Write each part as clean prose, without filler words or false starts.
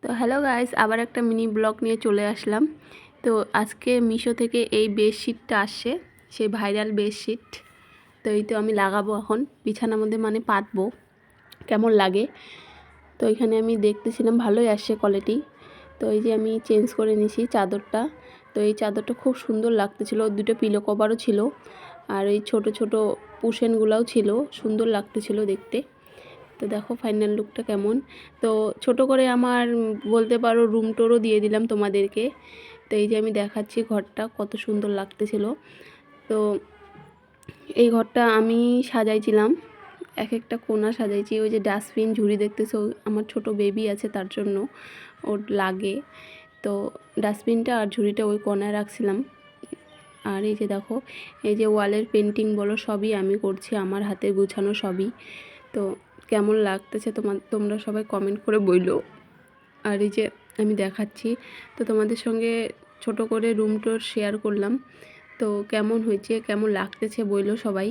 তো hello guys, আবার একটা মিনি ব্লগ নিয়ে চলে আসলাম। তো আজকে মিশো থেকে এই বেডশিটটা আসছে, সেই ভাইরাল বেডশিট। তো এই তো আমি লাগাবো এখন বিছানার মধ্যে, মানে পাতবো কেমন লাগে। তো এখানে আমি দেখতেছিলাম ভালোই আসছে কোয়ালিটি। তো এই যে আমি চেঞ্জ করে নিয়েছি চাদরটা। তো এই চাদরটা খুব সুন্দর লাগতেছিল, দুটো পিলো কভারও ছিল, আর এই ছোট ছোট কুশনগুলোও ছিল, সুন্দর লাগতেছিল দেখতে। তো দেখো ফাইনাল লুকটা কেমন। তো ছোট করে আমার বলতে পারো রুম টোরও দিয়ে দিলাম তোমাদেরকে। তো এই যে আমি দেখাচ্ছি ঘরটা কত সুন্দর লাগতেছিল। তো এই ঘরটা আমি সাজাইছিলাম, এক একটা কোণা সাজাইছি। ওই যে ডাস্টবিন ঝুড়ি দেখতেছো, আমার ছোট বেবি আছে তার জন্য ওর লাগে। তো ডাস্টবিনটা আর ঝুড়িটা ওই কোণায় রাখছিলাম। আর এই যে দেখো, এই যে ওয়ালের পেন্টিং বলো সবই আমি করছি, আমার হাতে গুছানো সবই। তো কেমন লাগতেছে তোমরা সবাই কমেন্ট করে বইলো। আর এই যে আমি দেখাচ্ছি, তো তোমাদের সঙ্গে ছোট করে রুম টুর শেয়ার করলাম। তো কেমন হয়েছে, কেমন লাগতেছে বইলো সবাই।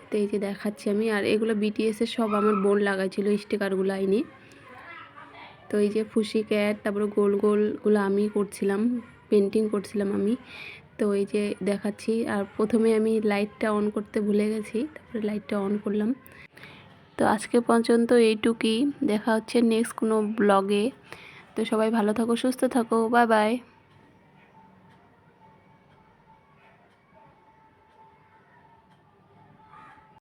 তো এই যে দেখাচ্ছি আমি, আর এগুলো বিটিএসের সব আমার বোন লাগাইছিল স্টিকারগুলো আইনে। তো এই যে ফুসি ক্যাট, তারপরে গোল গোলগুলো আমি করছিলাম, পেন্টিং করছিলাম আমি। তো এই যে দেখাচ্ছি, আর প্রথমে আমি লাইটটা অন করতে ভুলে গেছি, তারপরে লাইটটা অন করলাম। তো আজকে পর্যন্ত এইটুকুই, দেখা হচ্ছে নেক্সট কোনো ব্লগে। তো সবাই ভালো থাকো, সুস্থ থাকো, বাই বাই।